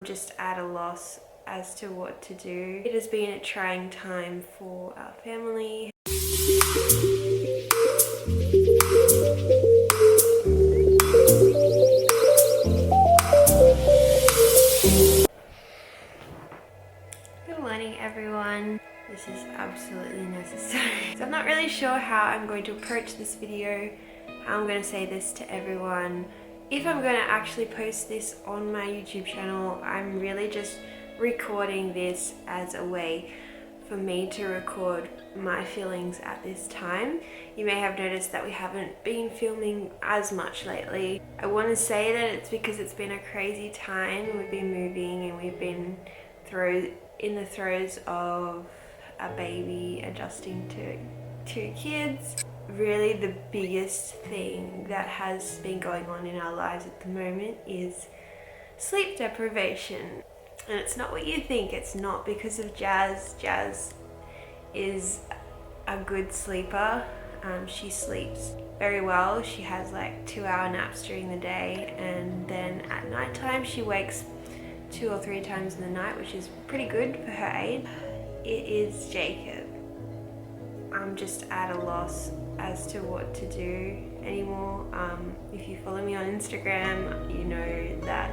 Just at a loss as to what to do. It has been a trying time for our family. Good morning, everyone. This is absolutely necessary. So I'm not really sure how I'm going to approach this video, how I'm going to say this to everyone. If I'm going to actually post this on my YouTube channel, I'm really just recording this as a way for me to record my feelings at this time. You may have noticed that we haven't been filming as much lately. I want to say that it's because it's been a crazy time. We've been moving and we've been in the throes of a baby, adjusting to 2 kids. Really the biggest thing that has been going on in our lives at the moment is sleep deprivation. And it's not what you think. It's not because of Jazz. Jazz is a good sleeper. She sleeps very well. She has like 2-hour naps during the day, and then at night time she wakes 2 or 3 times in the night, which is pretty good for her age. It is Jacob. I'm just at a loss as to what to do anymore. If you follow me on Instagram, you know that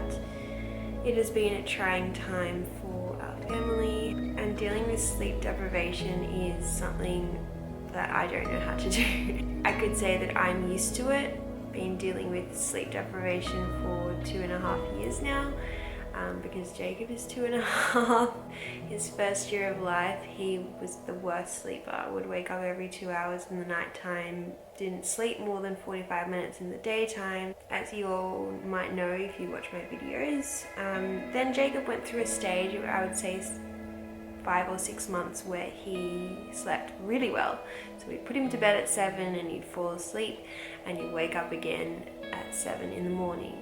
it has been a trying time for our family, and dealing with sleep deprivation is something that I don't know how to do. I could say that I'm used to it, been dealing with sleep deprivation for 2.5 years now. Because Jacob is 2.5. His first year of life, he was the worst sleeper. Would wake up every 2 hours in the night time, didn't sleep more than 45 minutes in the daytime, as you all might know if you watch my videos. Then Jacob went through a stage, I would say 5 or 6 months, where he slept really well. So we'd put him to bed at 7 and he'd fall asleep, and he'd wake up again at 7 in the morning.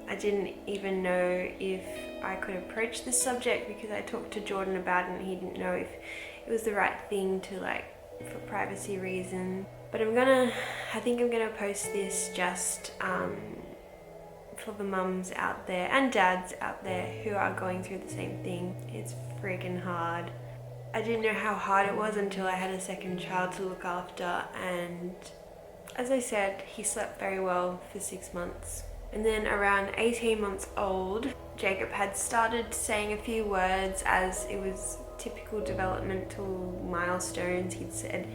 I didn't even know if I could approach this subject because I talked to Jordan about it and he didn't know if it was the right thing to, like, for privacy reasons. But I think I'm gonna post this just for the mums out there and dads out there who are going through the same thing. It's freaking hard. I didn't know how hard it was until I had a second child to look after, and as I said, he slept very well for 6 months. And then around 18 months old, Jacob had started saying a few words, as it was typical developmental milestones. He'd said,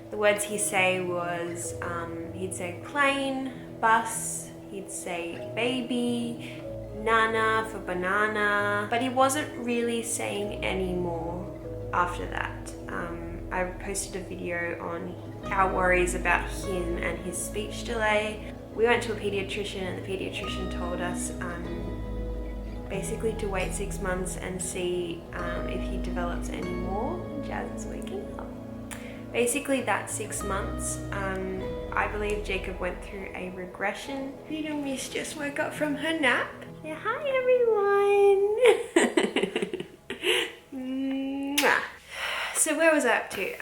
the words he'd say was, he'd say plane, bus, he'd say baby, nana for banana, but he wasn't really saying any more after that. I posted a video on our worries about him and his speech delay. We went to a pediatrician, and the pediatrician told us basically to wait 6 months and see if he develops any more. Jazz is waking up. Basically that's 6 months. I believe Jacob went through a regression. Little Miss just woke up from her nap. Yeah, hi everyone. So where was I up to?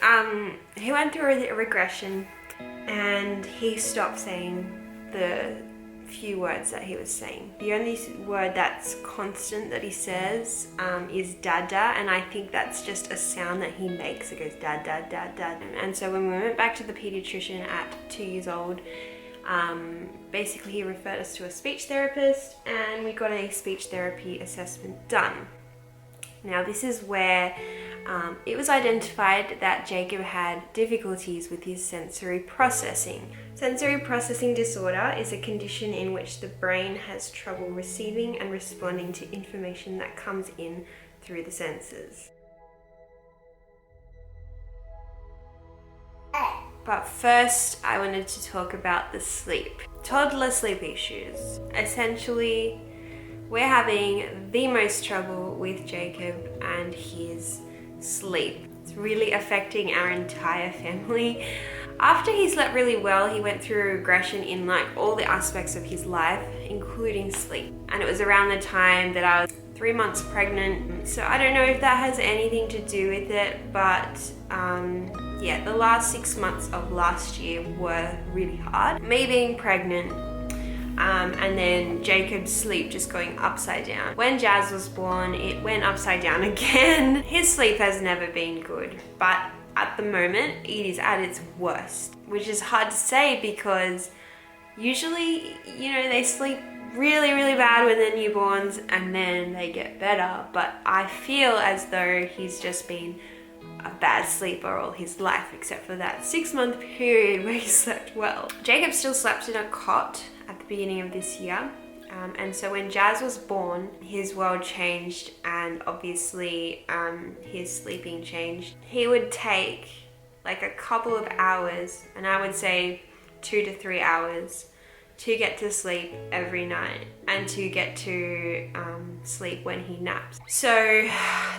He went through a regression, and he stopped saying the few words that he was saying. The only word that's constant that he says is dada, and I think that's just a sound that he makes. It goes da da da da. And so when we went back to the pediatrician at 2 years old, basically he referred us to a speech therapist, and we got a speech therapy assessment done. Now this is where it was identified that Jacob had difficulties with his sensory processing. Sensory processing disorder is a condition in which the brain has trouble receiving and responding to information that comes in through the senses. But first, I wanted to talk about the sleep. Toddler sleep issues. Essentially, we're having the most trouble with Jacob and his sleep. It's really affecting our entire family. After he slept really well, he went through a regression in like all the aspects of his life, including sleep. And it was around the time that I was 3 months pregnant. So I don't know if that has anything to do with it, but yeah, the last 6 months of last year were really hard. Me being pregnant, and then Jacob's sleep just going upside down. When Jazz was born, it went upside down again. His sleep has never been good, but at the moment it is at its worst, which is hard to say because usually, you know, they sleep really, really bad when they're newborns and then they get better. But I feel as though he's just been a bad sleeper all his life, except for that 6-month period where he slept well. Jacob still slept in a cot at the beginning of this year. And so when Jazz was born, his world changed, and obviously his sleeping changed. He would take like a couple of hours, and I would say 2 to 3 hours, to get to sleep every night and to get to sleep when he naps. So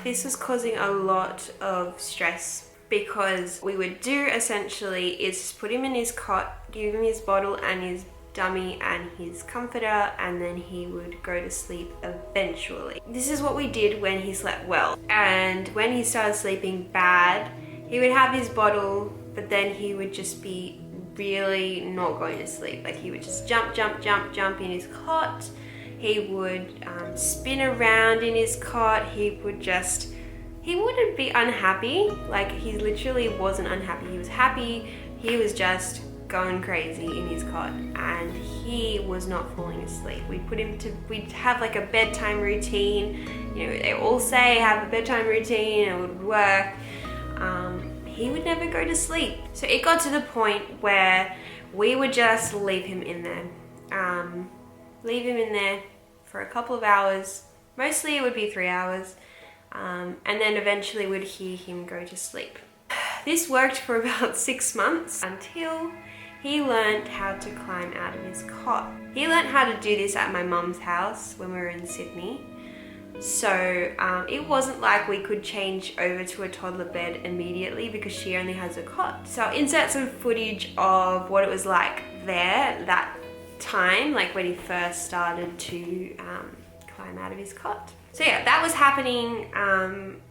this was causing a lot of stress, because we would do essentially is put him in his cot, give him his bottle and his dummy and his comforter, and then he would go to sleep eventually. This is what we did when he slept well. And when he started sleeping bad, he would have his bottle, but then he would just be really not going to sleep. Like, he would just jump in his cot. He would spin around in his cot. He wouldn't be unhappy. Like, he literally wasn't unhappy. He was happy. He was just going crazy in his cot, and he was not falling asleep. We'd have like a bedtime routine. You know, they all say have a bedtime routine, and it would work. He would never go to sleep. So it got to the point where we would just leave him in there. Leave him in there for a couple of hours. Mostly it would be 3 hours. And then eventually we'd hear him go to sleep. This worked for about 6 months until he learned how to climb out of his cot. He learned how to do this at my mum's house when we were in Sydney. So it wasn't like we could change over to a toddler bed immediately because she only has a cot. So I'll insert some footage of what it was like there that time, like when he first started to climb out of his cot. So yeah, that was happening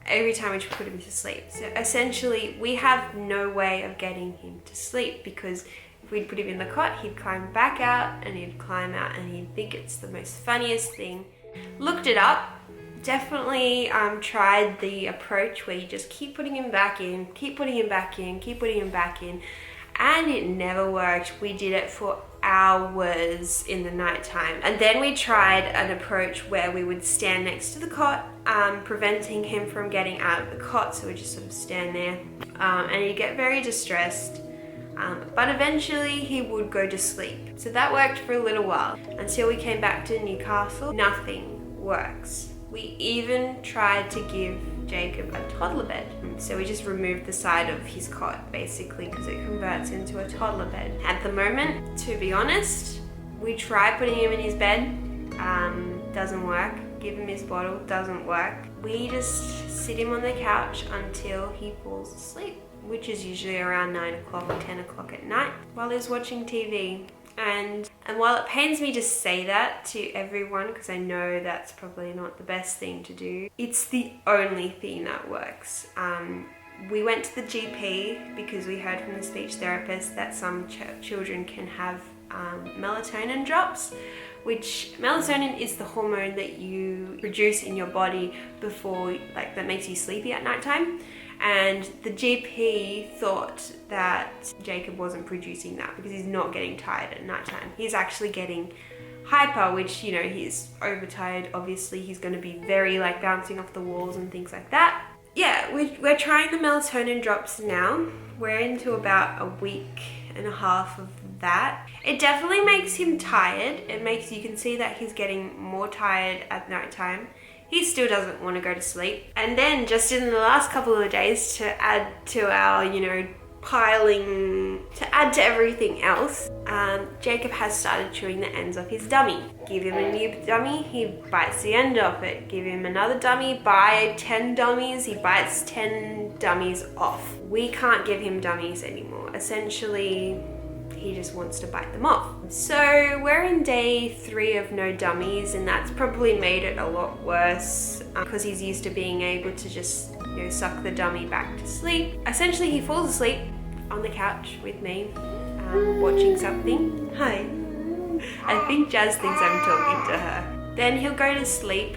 every time we put him to sleep. So essentially we have no way of getting him to sleep, because if we'd put him in the cot, he'd climb back out and he'd climb out and he'd think it's the most funniest thing. Looked it up. Definitely tried the approach where you just keep putting him back in, keep putting him back in, keep putting him back in, and it never worked. We did it for hours in the nighttime. And then we tried an approach where we would stand next to the cot, preventing him from getting out of the cot. So we just sort of stand there, and he'd get very distressed. But eventually he would go to sleep. So that worked for a little while until we came back to Newcastle. Nothing works. We even tried to give Jacob a toddler bed. So we just removed the side of his cot basically, because it converts into a toddler bed. At the moment, to be honest, we try putting him in his bed, doesn't work. Give him his bottle, doesn't work. We just sit him on the couch until he falls asleep, which is usually around 9 o'clock or 10 o'clock at night while he's watching TV. And while it pains me to say that to everyone, because I know that's probably not the best thing to do, it's the only thing that works. We went to the GP because we heard from the speech therapist that some children can have melatonin drops, which melatonin is the hormone that you produce in your body before, like, that makes you sleepy at nighttime. And the GP thought that Jacob wasn't producing that because he's not getting tired at nighttime. He's actually getting hyper, which, you know, he's overtired. Obviously, he's going to be very, like, bouncing off the walls and things like that. Yeah, we're trying the melatonin drops now. We're into about a week and a half of that. It definitely makes him tired. You can see that he's getting more tired at nighttime. He still doesn't want to go to sleep. And then just in the last couple of days, to add to our, you know, to add to everything else, Jacob has started chewing the ends of his dummy. Give him a new dummy, he bites the end of it. Give him another dummy, buy 10 dummies, he bites 10 dummies off. We can't give him dummies anymore. Essentially, he just wants to bite them off. So we're in day 3 of no dummies, and that's probably made it a lot worse because he's used to being able to just, you know, suck the dummy back to sleep. Essentially, he falls asleep on the couch with me, watching something. Hi. I think Jazz thinks I'm talking to her. Then he'll go to sleep.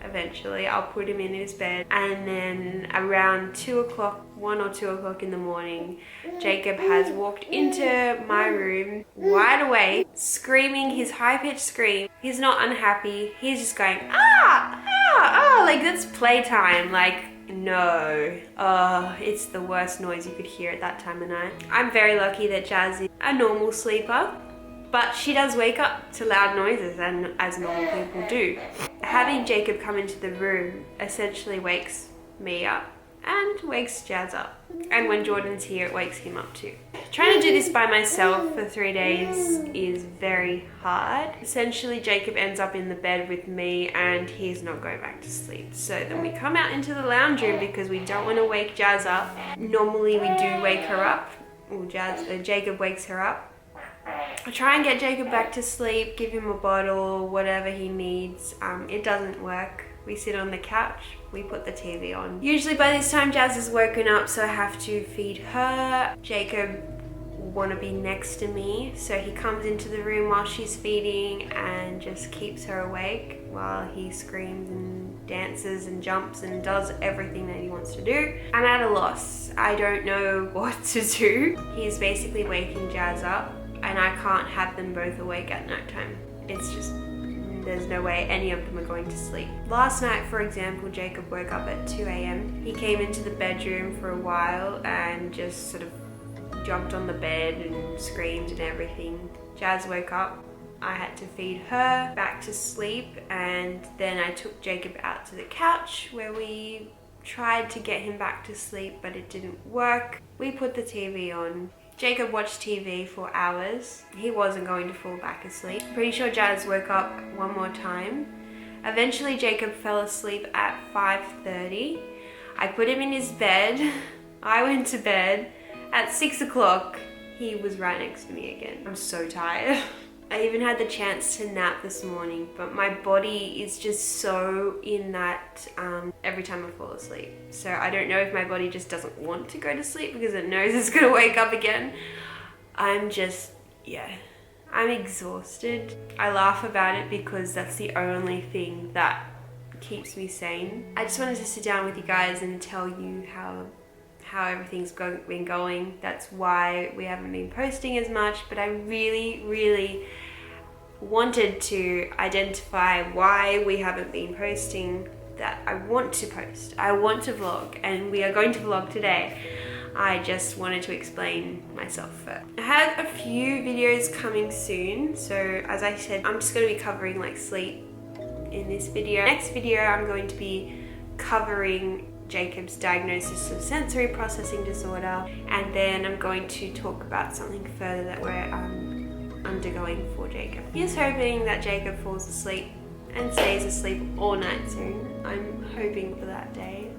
Eventually, I'll put him in his bed, and then around 2 o'clock, 1 or 2 o'clock in the morning, Jacob has walked into my room, wide awake, screaming his high-pitched scream. He's not unhappy, he's just going, ah, ah, ah, like that's playtime, like, no. Oh, it's the worst noise you could hear at that time of night. I'm very lucky that Jazz is a normal sleeper, but she does wake up to loud noises, and as normal people do. Having Jacob come into the room essentially wakes me up and wakes Jazz up. And when Jordan's here, it wakes him up too. Trying to do this by myself for 3 days is very hard. Essentially, Jacob ends up in the bed with me and he's not going back to sleep. So then we come out into the lounge room because we don't want to wake Jazz up. Normally we do wake her up, or Jacob wakes her up. I try and get Jacob back to sleep, give him a bottle, whatever he needs. It doesn't work. We sit on the couch, we put the TV on. Usually by this time Jazz is woken up, so I have to feed her. Jacob will want to be next to me, so he comes into the room while she's feeding and just keeps her awake while he screams and dances and jumps and does everything that he wants to do. I'm at a loss. I don't know what to do. He's basically waking Jazz up, and I can't have them both awake at nighttime. It's just, there's no way any of them are going to sleep. Last night, for example, Jacob woke up at 2 a.m. He came into the bedroom for a while and just sort of jumped on the bed and screamed and everything. Jazz woke up. I had to feed her back to sleep, and then I took Jacob out to the couch where we tried to get him back to sleep, but it didn't work. We put the TV on. Jacob watched TV for hours. He wasn't going to fall back asleep. Pretty sure Jazz woke up one more time. Eventually Jacob fell asleep at 5:30. I put him in his bed. I went to bed. At 6 o'clock, he was right next to me again. I'm so tired. I even had the chance to nap this morning, but my body is just so in that every time I fall asleep. So I don't know if my body just doesn't want to go to sleep because it knows it's gonna wake up again. I'm just, yeah, I'm exhausted. I laugh about it because that's the only thing that keeps me sane. I just wanted to sit down with you guys and tell you how everything's been going. That's why we haven't been posting as much, but I really wanted to identify why we haven't been posting. That I want to post, I want to vlog, and we are going to vlog today. I just wanted to explain myself first. I have a few videos coming soon, so as I said, I'm just going to be covering like sleep in this video. Next video I'm going to be covering Jacob's diagnosis of sensory processing disorder, and then I'm going to talk about something further that we're undergoing for Jacob. Here's hoping that Jacob falls asleep and stays asleep all night soon. I'm hoping for that day.